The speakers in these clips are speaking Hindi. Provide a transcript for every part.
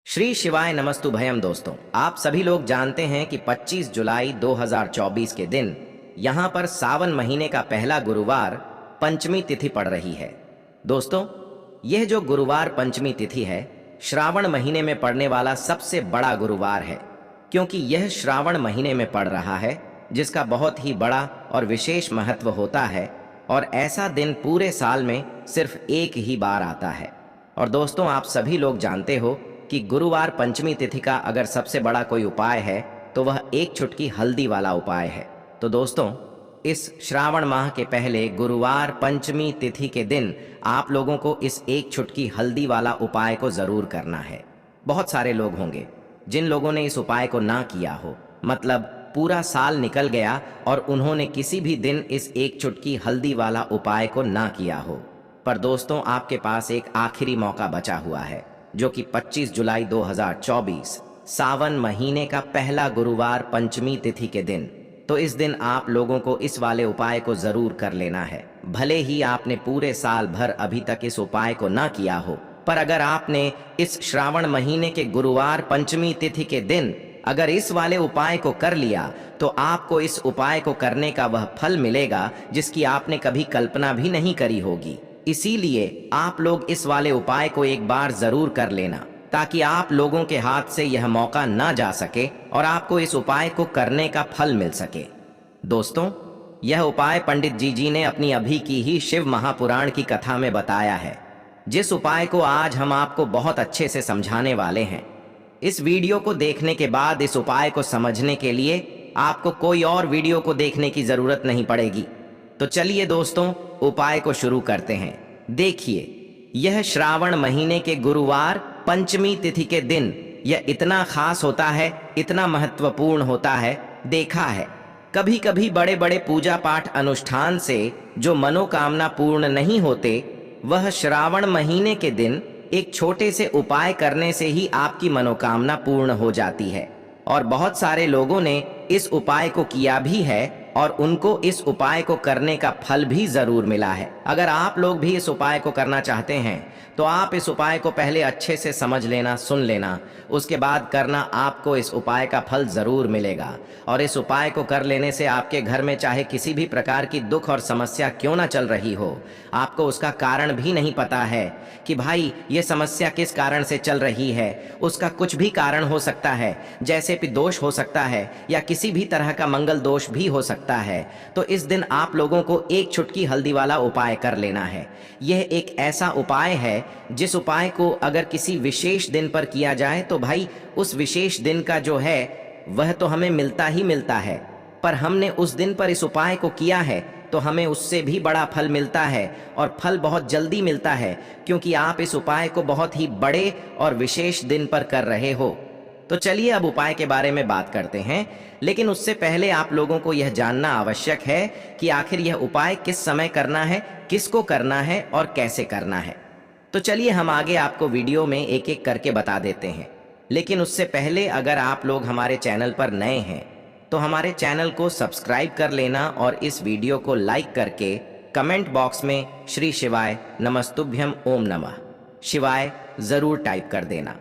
श्री शिवाय नमस्तुभयम। दोस्तों, आप सभी लोग जानते हैं कि 25 जुलाई 2024 के दिन यहाँ पर सावन महीने का पहला गुरुवार पंचमी तिथि पड़ रही है। दोस्तों, यह जो गुरुवार पंचमी तिथि है, श्रावण महीने में पड़ने वाला सबसे बड़ा गुरुवार है, क्योंकि यह श्रावण महीने में पड़ रहा है, जिसका बहुत ही बड़ा और विशेष महत्व होता है। और ऐसा दिन पूरे साल में सिर्फ एक ही बार आता है। और दोस्तों, आप सभी लोग जानते हो कि गुरुवार पंचमी तिथि का अगर सबसे बड़ा कोई उपाय है तो वह एक चुटकी हल्दी वाला उपाय है। तो दोस्तों, इस श्रावण माह के पहले गुरुवार पंचमी तिथि के दिन आप लोगों को इस एक चुटकी हल्दी वाला उपाय को जरूर करना है। बहुत सारे लोग होंगे जिन लोगों ने इस उपाय को ना किया हो, मतलब पूरा साल निकल गया और उन्होंने किसी भी दिन इस एक चुटकी हल्दी वाला उपाय को ना किया हो। पर दोस्तों, आपके पास एक आखिरी मौका बचा हुआ है, जो कि 25 जुलाई 2024 सावन महीने का पहला गुरुवार पंचमी तिथि के दिन। तो इस दिन आप लोगों को इस वाले उपाय को जरूर कर लेना है। भले ही आपने पूरे साल भर अभी तक इस उपाय को ना किया हो, पर अगर आपने इस श्रावण महीने के गुरुवार पंचमी तिथि के दिन अगर इस वाले उपाय को कर लिया, तो आपको इस उपाय को करने का वह फल मिलेगा जिसकी आपने कभी कल्पना भी नहीं करी होगी। इसीलिए आप लोग इस वाले उपाय को एक बार जरूर कर लेना, ताकि आप लोगों के हाथ से यह मौका ना जा सके और आपको इस उपाय को करने का फल मिल सके। दोस्तों, यह उपाय पंडित जी ने अपनी अभी की ही शिव महापुराण की कथा में बताया है, जिस उपाय को आज हम आपको बहुत अच्छे से समझाने वाले हैं। इस वीडियो को देखने के बाद इस उपाय को समझने के लिए आपको कोई और वीडियो को देखने की जरूरत नहीं पड़ेगी। तो चलिए दोस्तों, उपाय को शुरू करते हैं। देखिए, यह श्रावण महीने के गुरुवार पंचमी तिथि के दिन यह इतना खास होता है, इतना महत्वपूर्ण होता है। देखा है, कभी कभी बड़े बड़े पूजा पाठ अनुष्ठान से जो मनोकामना पूर्ण नहीं होते, वह श्रावण महीने के दिन एक छोटे से उपाय करने से ही आपकी मनोकामना पूर्ण हो जाती है। और बहुत सारे लोगों ने इस उपाय को किया भी है और उनको इस उपाय को करने का फल भी जरूर मिला है। अगर आप लोग भी इस उपाय को करना चाहते हैं तो आप इस उपाय को पहले अच्छे से समझ लेना, सुन लेना, उसके बाद करना। आपको इस उपाय का फल जरूर मिलेगा। और इस उपाय को कर लेने से आपके घर में चाहे किसी भी प्रकार की दुख और समस्या क्यों ना चल रही हो, आपको उसका कारण भी नहीं पता है कि भाई ये समस्या किस कारण से चल रही है, उसका कुछ भी कारण हो सकता है, जैसे कि दोष हो सकता है या किसी भी तरह का मंगल दोष भी हो सकता है। तो इस दिन आप लोगों को एक चुटकी हल्दी वाला उपाय कर लेना है। यह एक ऐसा उपाय है जिस उपाय को अगर किसी विशेष दिन पर किया जाए तो भाई उस विशेष दिन का जो है वह तो हमें मिलता ही मिलता है, पर हमने उस दिन पर इस उपाय को किया है तो हमें उससे भी बड़ा फल मिलता है, और फल बहुत जल्दी मिलता है, क्योंकि आप इस उपाय को बहुत ही बड़े और विशेष दिन पर कर रहे हो। तो चलिए अब उपाय के बारे में बात करते हैं, लेकिन उससे पहले आप लोगों को यह जानना आवश्यक है कि आखिर यह उपाय किस समय करना है, किसको करना है और कैसे करना है। तो चलिए हम आगे आपको वीडियो में एक एक करके बता देते हैं। लेकिन उससे पहले अगर आप लोग हमारे चैनल पर नए हैं तो हमारे चैनल को सब्सक्राइब कर लेना और इस वीडियो को लाइक करके कमेंट बॉक्स में श्री शिवाय नमस्तुभ्यम ओम नमः शिवाय जरूर टाइप कर देना।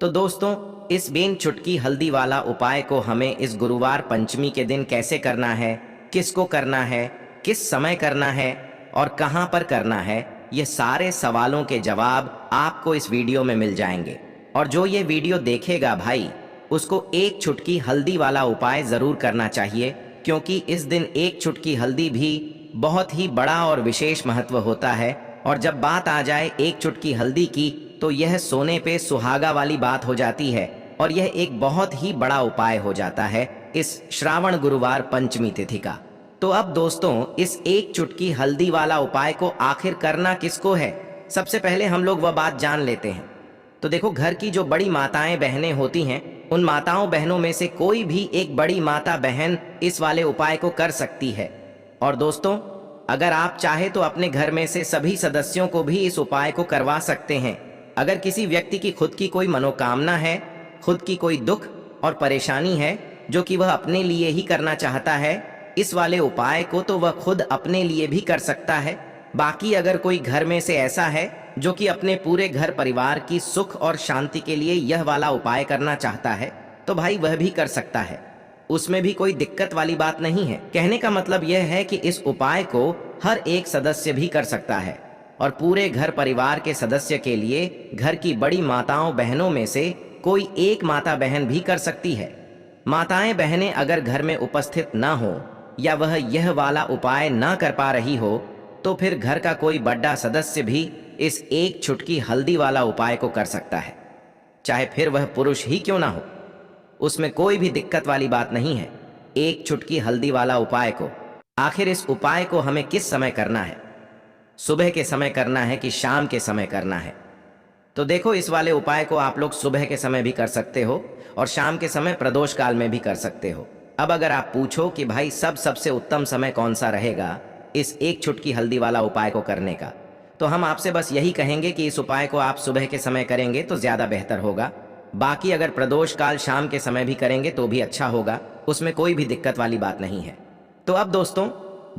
तो दोस्तों, इस बेन चुटकी हल्दी वाला उपाय को हमें इस गुरुवार पंचमी के दिन कैसे करना है, किसको करना है, किस समय करना है और कहां पर करना है, ये सारे सवालों के जवाब आपको इस वीडियो में मिल जाएंगे। और जो ये वीडियो देखेगा भाई, उसको एक चुटकी हल्दी वाला उपाय जरूर करना चाहिए, क्योंकि इस दिन एक चुटकी हल्दी भी बहुत ही बड़ा और विशेष महत्व होता है। और जब बात आ जाए एक चुटकी हल्दी की, तो यह सोने पे सुहागा वाली बात हो जाती है और यह एक बहुत ही बड़ा उपाय हो जाता है इस श्रावण गुरुवार पंचमी तिथि का। तो अब दोस्तों, इस एक चुटकी हल्दी वाला उपाय को आखिर करना किसको है, सबसे पहले हम लोग वह बात जान लेते हैं। तो देखो, घर की जो बड़ी माताएं बहनें होती हैं, उन माताओं बहनों में से कोई भी एक बड़ी माता बहन इस वाले उपाय को कर सकती है। और दोस्तों, अगर आप चाहे तो अपने घर में से सभी सदस्यों को भी इस उपाय को करवा सकते हैं। अगर किसी व्यक्ति की खुद की कोई मनोकामना है, खुद की कोई दुख और परेशानी है जो कि वह अपने लिए ही करना चाहता है इस वाले उपाय को, तो वह खुद अपने लिए भी कर सकता है। बाकी अगर कोई घर में से ऐसा है जो कि अपने पूरे घर परिवार की सुख और शांति के लिए यह वाला उपाय करना चाहता है, तो भाई वह भी कर सकता है। उसमें भी कोई दिक्कत वाली बात नहीं है। कहने का मतलब यह है कि इस उपाय को हर एक सदस्य भी कर सकता है और पूरे घर परिवार के सदस्य के लिए घर की बड़ी माताओं बहनों में से कोई एक माता बहन भी कर सकती है। माताएं बहनें अगर घर में उपस्थित ना हो या वह यह वाला उपाय ना कर पा रही हो, तो फिर घर का कोई बड़ा सदस्य भी इस एक चुटकी हल्दी वाला उपाय को कर सकता है, चाहे फिर वह पुरुष ही क्यों ना हो। उसमें कोई भी दिक्कत वाली बात नहीं है। एक चुटकी हल्दी वाला उपाय को, आखिर इस उपाय को हमें किस समय करना है? सुबह के समय करना है कि शाम के समय करना है? तो देखो, इस वाले उपाय को आप लोग सुबह के समय भी कर सकते हो और शाम के समय प्रदोष काल में भी कर सकते हो। अब अगर आप पूछो कि भाई सबसे उत्तम समय कौन सा रहेगा इस एक चुटकी हल्दी वाला उपाय को करने का, तो हम आपसे बस यही कहेंगे कि इस उपाय को आप सुबह के समय करेंगे तो ज्यादा बेहतर होगा। बाकी अगर प्रदोष काल शाम के समय भी करेंगे तो भी अच्छा होगा, उसमें कोई भी दिक्कत वाली बात नहीं है। तो अब दोस्तों,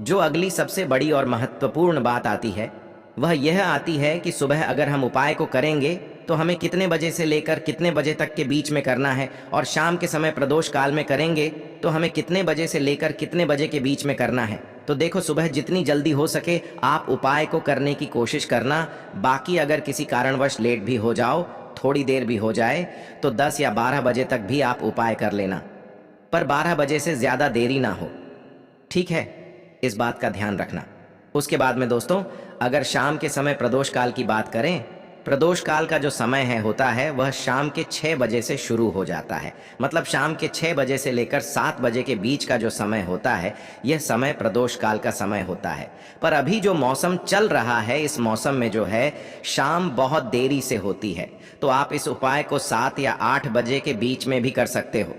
जो अगली सबसे बड़ी और महत्वपूर्ण बात आती है वह यह आती है कि सुबह अगर हम उपाय को करेंगे तो हमें कितने बजे से लेकर कितने बजे तक के बीच में करना है, और शाम के समय प्रदोष काल में करेंगे तो हमें कितने बजे से लेकर कितने बजे के बीच में करना है। तो देखो, सुबह जितनी जल्दी हो सके आप उपाय को करने की कोशिश करना। बाकी अगर किसी कारणवश लेट भी हो जाओ, थोड़ी देर भी हो जाए, तो 10 या 12 बजे तक भी आप उपाय कर लेना, पर 12 बजे से ज्यादा देरी ना हो, ठीक है? इस बात का ध्यान रखना। उसके बाद में दोस्तों, अगर शाम के समय प्रदोष काल की बात करें, प्रदोष काल का जो समय है होता है वह शाम के 6 बजे से शुरू हो जाता है। मतलब शाम के 6 बजे से लेकर 7 बजे के बीच का जो समय होता है, यह समय प्रदोष काल का समय होता है। पर अभी जो मौसम चल रहा है, इस मौसम में जो है शाम बहुत देरी से होती है, तो आप इस उपाय को 7 या 8 बजे के बीच में भी कर सकते हो।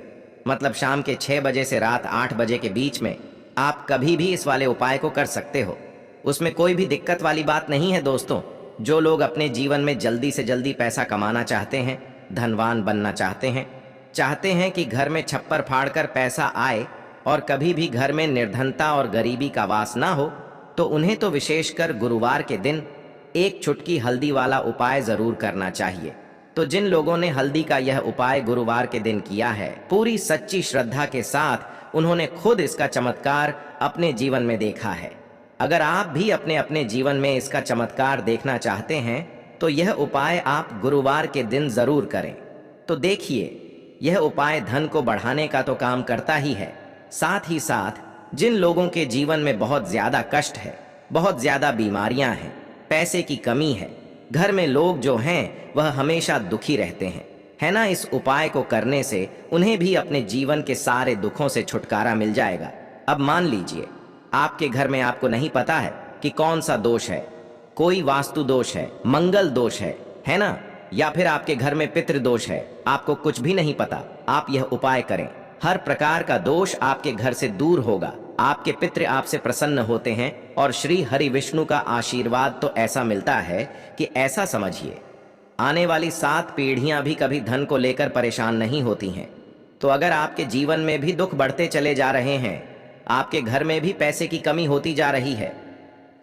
मतलब शाम के 6 बजे से रात 8 बजे के बीच में आप कभी भी इस वाले उपाय को कर सकते हो। उसमें कोई भी दिक्कत वाली बात नहीं है दोस्तों। जो लोग अपने जीवन में जल्दी से जल्दी पैसा कमाना चाहते हैं, धनवान बनना चाहते हैं कि घर में छप्पर फाड़कर पैसा आए और कभी भी घर में निर्धनता और गरीबी का वास ना हो, तो उन्हें तो विशेषकर गुरुवार के दिन एक चुटकी हल्दी वाला उपाय जरूर करना चाहिए। तो जिन लोगों ने हल्दी का यह उपाय गुरुवार के दिन किया है, पूरी सच्ची श्रद्धा के साथ उन्होंने खुद इसका चमत्कार अपने जीवन में देखा है। अगर आप भी अपने अपने जीवन में इसका चमत्कार देखना चाहते हैं तो यह उपाय आप गुरुवार के दिन जरूर करें। तो देखिए, यह उपाय धन को बढ़ाने का तो काम करता ही है, साथ ही साथ जिन लोगों के जीवन में बहुत ज्यादा कष्ट है, बहुत ज्यादा बीमारियां हैं, पैसे की कमी है, घर में लोग जो हैं वह हमेशा दुखी रहते हैं, है ना, इस उपाय को करने से उन्हें भी अपने जीवन के सारे दुखों से छुटकारा मिल जाएगा। अब मान लीजिए आपके घर में आपको नहीं पता है कि कौन सा दोष है, कोई वास्तु दोष है, मंगल दोष है ना, या फिर आपके घर में पितृ दोष है, आपको कुछ भी नहीं पता, आप यह उपाय करें, हर प्रकार का दोष आपके घर से दूर होगा। आपके पितृ आपसे प्रसन्न होते हैं और श्री हरि विष्णु का आशीर्वाद तो ऐसा मिलता है कि ऐसा समझिए आने वाली 7 पीढ़ियां भी कभी धन को लेकर परेशान नहीं होती हैं। तो अगर आपके जीवन में भी दुख बढ़ते चले जा रहे हैं, आपके घर में भी पैसे की कमी होती जा रही है,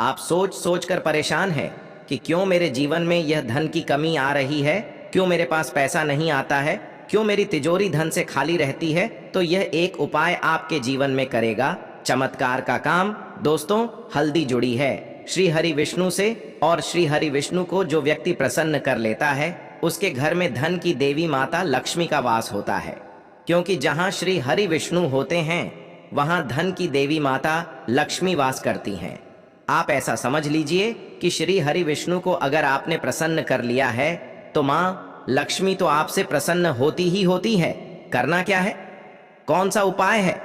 आप सोच सोच कर परेशान हैं कि क्यों मेरे जीवन में यह धन की कमी आ रही है, क्यों मेरे पास पैसा नहीं आता है, क्यों मेरी तिजोरी धन से खाली रहती है, तो यह एक उपाय आपके जीवन में करेगा चमत्कार का काम। दोस्तों, हल्दी जुड़ी है श्री हरि विष्णु से, और श्री हरि विष्णु को जो व्यक्ति प्रसन्न कर लेता है उसके घर में धन की देवी माता लक्ष्मी का वास होता है, क्योंकि जहां श्री हरि विष्णु होते हैं वहां धन की देवी माता लक्ष्मी वास करती हैं। आप ऐसा समझ लीजिए कि श्री हरि विष्णु को अगर आपने प्रसन्न कर लिया है तो मां लक्ष्मी तो आपसे प्रसन्न होती ही होती है। करना क्या है, कौन सा उपाय है?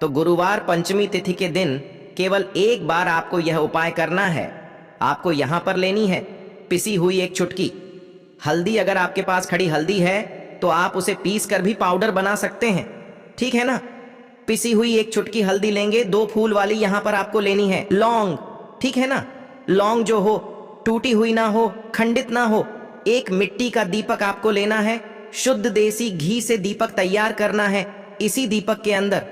तो गुरुवार पंचमी तिथि के दिन केवल एक बार आपको यह उपाय करना है। आपको यहां पर लेनी है पिसी हुई एक चुटकी हल्दी। अगर आपके पास खड़ी हल्दी है तो आप उसे पीस कर भी पाउडर बना सकते हैं, ठीक है ना। पिसी हुई एक चुटकी हल्दी लेंगे, 2 फूल वाली यहां पर आपको लेनी है। लौंग, ठीक है ना, लौंग जो हो टूटी हुई ना हो, खंडित ना हो। एक मिट्टी का दीपक आपको लेना है, शुद्ध देसी घी से दीपक तैयार करना है इसी दीपक के अंदर,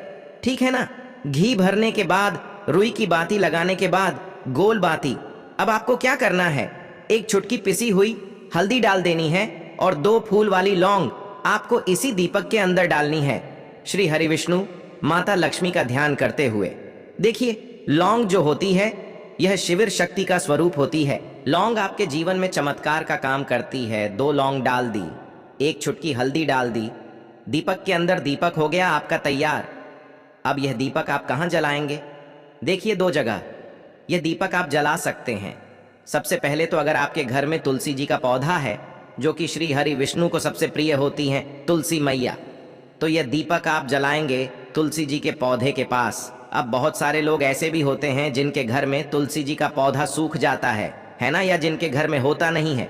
ठीक है ना। घी भरने के बाद, रुई की बाती लगाने के बाद गोल बाती। अब आपको क्या करना है, एक चुटकी पिसी हुई हल्दी डाल देनी है और 2 फूल वाली लौंग आपको इसी दीपक के अंदर डालनी है, श्री हरि विष्णु माता लक्ष्मी का ध्यान करते हुए। देखिए, लौंग जो होती है यह शिविर शक्ति का स्वरूप होती है। लौंग आपके जीवन में चमत्कार का काम करती है। 2 लौंग डाल दी, 1 चुटकी हल्दी डाल दी, दीपक के अंदर दीपक हो गया आपका तैयार। अब यह दीपक आप कहाँ जलाएंगे? देखिए, 2 जगह यह दीपक आप जला सकते हैं। सबसे पहले तो अगर आपके घर में तुलसी जी का पौधा है, जो कि श्री हरि विष्णु को सबसे प्रिय होती हैं, तुलसी मैया, तो यह दीपक आप जलाएंगे तुलसी जी के पौधे के पास। अब बहुत सारे लोग ऐसे भी होते हैं जिनके घर में तुलसी जी का पौधा सूख जाता है ना, या जिनके घर में होता नहीं है।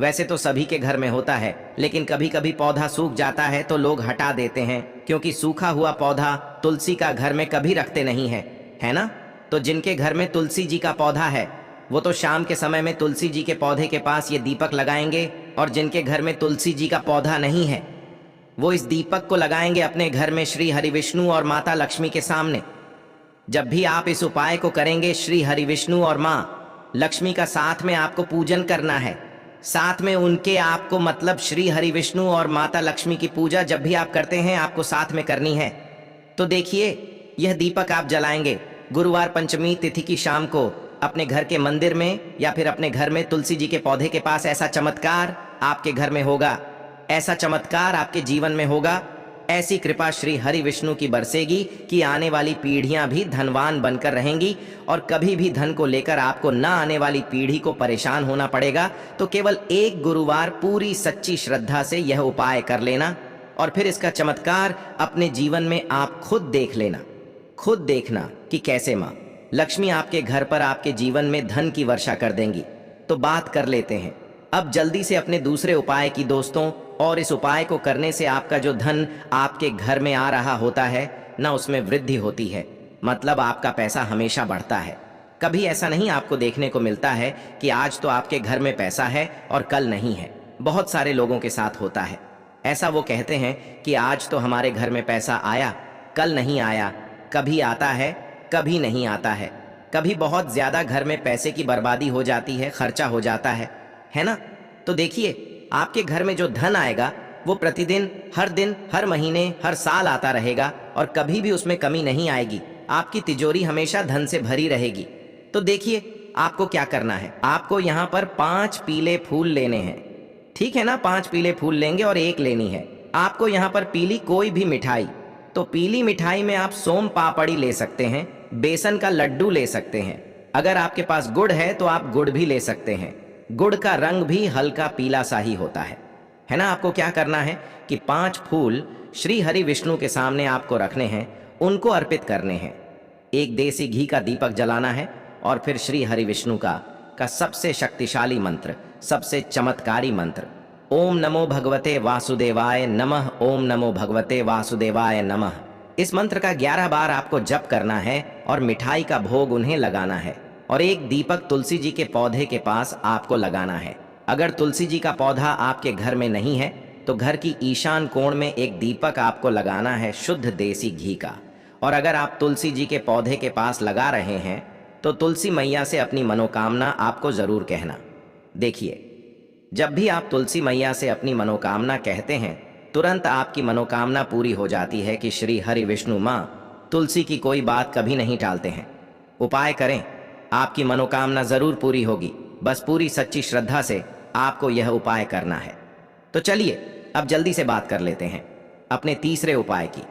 वैसे तो सभी के घर में होता है, लेकिन कभी कभी पौधा सूख जाता है तो लोग हटा देते हैं, क्योंकि सूखा हुआ पौधा तुलसी का घर में कभी रखते नहीं है ना। तो जिनके घर में तुलसी जी का पौधा है वो तो शाम के समय में तुलसी जी के पौधे के पास ये दीपक लगाएंगे, और जिनके घर में तुलसी जी का पौधा नहीं है वो इस दीपक को लगाएंगे अपने घर में श्री हरि विष्णु और माता लक्ष्मी के सामने। जब भी आप इस उपाय को करेंगे, श्री हरि विष्णु और माँ लक्ष्मी का साथ में आपको पूजन करना है। साथ में उनके आपको, मतलब श्री हरि विष्णु और माता लक्ष्मी की पूजा जब भी आप करते हैं आपको साथ में करनी है। तो देखिए, यह दीपक आप जलाएंगे गुरुवार पंचमी तिथि की शाम को अपने घर के मंदिर में, या फिर अपने घर में तुलसी जी के पौधे के पास। ऐसा चमत्कार आपके घर में होगा, ऐसा चमत्कार आपके जीवन में होगा, ऐसी कृपा श्री हरि विष्णु की बरसेगी कि आने वाली पीढ़ियां भी धनवान बनकर रहेंगी, और कभी भी धन को लेकर आपको न आने वाली पीढ़ी को परेशान होना पड़ेगा। तो केवल एक गुरुवार पूरी सच्ची श्रद्धा से यह उपाय कर लेना, और फिर इसका चमत्कार अपने जीवन में आप खुद देख लेना। खुद देखना कि कैसे माँ लक्ष्मी आपके घर पर, आपके जीवन में धन की वर्षा कर देंगी। तो बात कर लेते हैं अब जल्दी से अपने दूसरे उपाय की दोस्तों। और इस उपाय को करने से आपका जो धन आपके घर में आ रहा होता है ना, उसमें वृद्धि होती है, मतलब आपका पैसा हमेशा बढ़ता है। कभी ऐसा नहीं आपको देखने को मिलता है कि आज तो आपके घर में पैसा है और कल नहीं है। बहुत सारे लोगों के साथ होता है ऐसा। वो कहते हैं कि आज तो हमारे घर में पैसा आया, कल नहीं आया। कभी आता है, कभी नहीं आता है। कभी बहुत ज्यादा घर में पैसे की बर्बादी हो जाती है, खर्चा हो जाता है ना। तो देखिए, आपके घर में जो धन आएगा वो प्रतिदिन, हर दिन, हर महीने, हर साल आता रहेगा, और कभी भी उसमें कमी नहीं आएगी। आपकी तिजोरी हमेशा धन से भरी रहेगी। तो देखिए, आपको क्या करना है, आपको यहाँ पर 5 पीले फूल लेने हैं, ठीक है ना। 5 पीले फूल लेंगे और 1 लेनी है आपको यहाँ पर पीली कोई भी मिठाई। तो पीली मिठाई में आप सोम पापड़ी ले सकते हैं, बेसन का लड्डू ले सकते हैं। अगर आपके पास गुड़ है तो आप गुड़ भी ले सकते हैं। गुड़ का रंग भी हल्का पीला सा ही होता है ना। आपको क्या करना है कि 5 फूल श्री हरि विष्णु के सामने आपको रखने हैं, उनको अर्पित करने हैं। 1 देसी घी का दीपक जलाना है, और फिर श्री हरि विष्णु का सबसे शक्तिशाली मंत्र, सबसे चमत्कारी मंत्र, ओम नमो भगवते वासुदेवाय नमः, ओम नमो भगवते वासुदेवाय नमः। इस मंत्र का 11 बार आपको जप करना है, और मिठाई का भोग उन्हें लगाना है, और 1 दीपक तुलसी जी के पौधे के पास आपको लगाना है। अगर तुलसी जी का पौधा आपके घर में नहीं है तो घर की ईशान कोण में 1 दीपक आपको लगाना है शुद्ध देसी घी का। और अगर आप तुलसी जी के पौधे के पास लगा रहे हैं तो तुलसी मैया से अपनी मनोकामना आपको जरूर कहना। देखिए, जब भी आप तुलसी मैया से अपनी मनोकामना कहते हैं तुरंत आपकी मनोकामना पूरी हो जाती है कि श्री हरि विष्णु माँ तुलसी की कोई बात कभी नहीं टालते हैं। उपाय करें, आपकी मनोकामना जरूर पूरी होगी। बस पूरी सच्ची श्रद्धा से आपको यह उपाय करना है। तो चलिए अब जल्दी से बात कर लेते हैं अपने तीसरे उपाय की।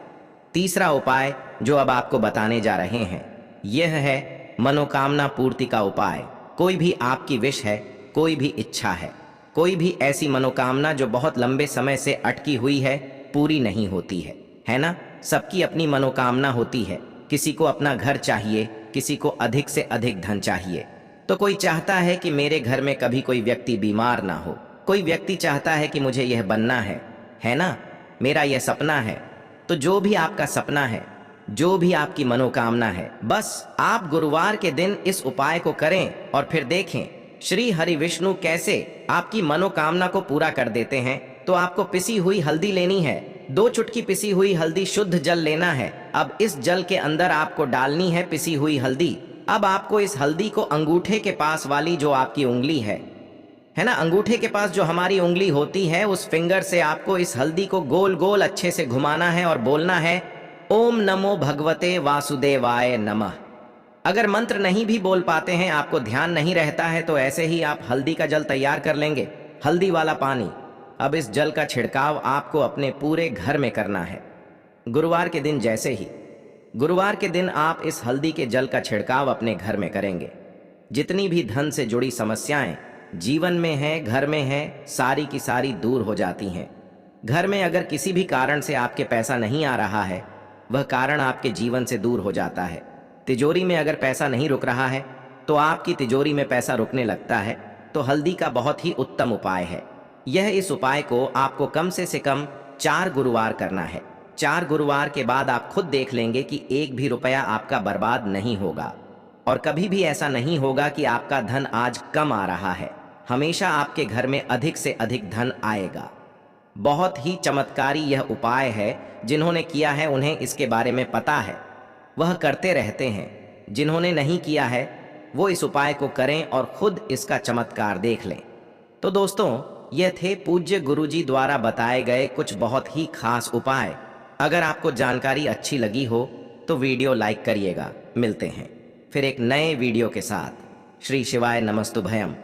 तीसरा उपाय जो अब आपको बताने जा रहे हैं यह है मनोकामना पूर्ति का उपाय। कोई भी आपकी विश है, कोई भी इच्छा है, कोई भी ऐसी मनोकामना जो बहुत लंबे समय से अटकी हुई है, पूरी नहीं होती है ना। सबकी अपनी मनोकामना होती है। किसी को अपना घर चाहिए, किसी को अधिक से अधिक धन चाहिए। तो कोई चाहता है कि मेरे घर में कभी कोई व्यक्ति बीमार ना हो, कोई व्यक्ति चाहता है कि मुझे यह बनना है ना, मेरा यह सपना है। तो जो भी आपका सपना है, जो भी आपकी मनोकामना है, बस आप गुरुवार के दिन इस उपाय को करें और फिर देखें श्री हरि विष्णु कैसे आपकी मनोकामना को पूरा कर देते हैं। तो आपको पिसी हुई हल्दी लेनी है, 2 चुटकी पिसी हुई हल्दी, शुद्ध जल लेना है। अब इस जल के अंदर आपको डालनी है पिसी हुई हल्दी। अब आपको इस हल्दी को अंगूठे के पास वाली जो आपकी उंगली है है ना, अंगूठे के पास जो हमारी उंगली होती है, उस फिंगर से आपको इस हल्दी को गोल गोल अच्छे से घुमाना है और बोलना है ओम नमो भगवते वासुदेवाय नमः। अगर मंत्र नहीं भी बोल पाते हैं, आपको ध्यान नहीं रहता है, तो ऐसे ही आप हल्दी का जल तैयार कर लेंगे, हल्दी वाला पानी। अब इस जल का छिड़काव आपको अपने पूरे घर में करना है। गुरुवार के दिन जैसे ही गुरुवार के दिन आप इस हल्दी के जल का छिड़काव अपने घर में करेंगे, जितनी भी धन से जुड़ी समस्याएं जीवन में है, घर में है, सारी की सारी दूर हो जाती हैं। घर में अगर किसी भी कारण से आपके पैसा नहीं आ रहा है, वह कारण आपके जीवन से दूर हो जाता है। तिजोरी में अगर पैसा नहीं रुक रहा है, तो आपकी तिजोरी में पैसा रुकने लगता है, तो हल्दी का बहुत ही उत्तम उपाय है यह। इस उपाय को आपको कम से कम 4 गुरुवार करना है। 4 गुरुवार के बाद आप खुद देख लेंगे कि एक भी रुपया आपका बर्बाद नहीं होगा, और कभी भी ऐसा नहीं होगा कि आपका धन आज कम आ रहा है। हमेशा आपके घर में अधिक से अधिक धन आएगा। बहुत ही चमत्कारी यह उपाय है। जिन्होंने किया है उन्हें इसके बारे में पता है, वह करते रहते हैं। जिन्होंने नहीं किया है वो इस उपाय को करें और खुद इसका चमत्कार देख लें। तो दोस्तों, यह थे पूज्य गुरुजी द्वारा बताए गए कुछ बहुत ही खास उपाय। अगर आपको जानकारी अच्छी लगी हो तो वीडियो लाइक करिएगा। मिलते हैं फिर एक नए वीडियो के साथ। श्री शिवाय नमस्तुभयम।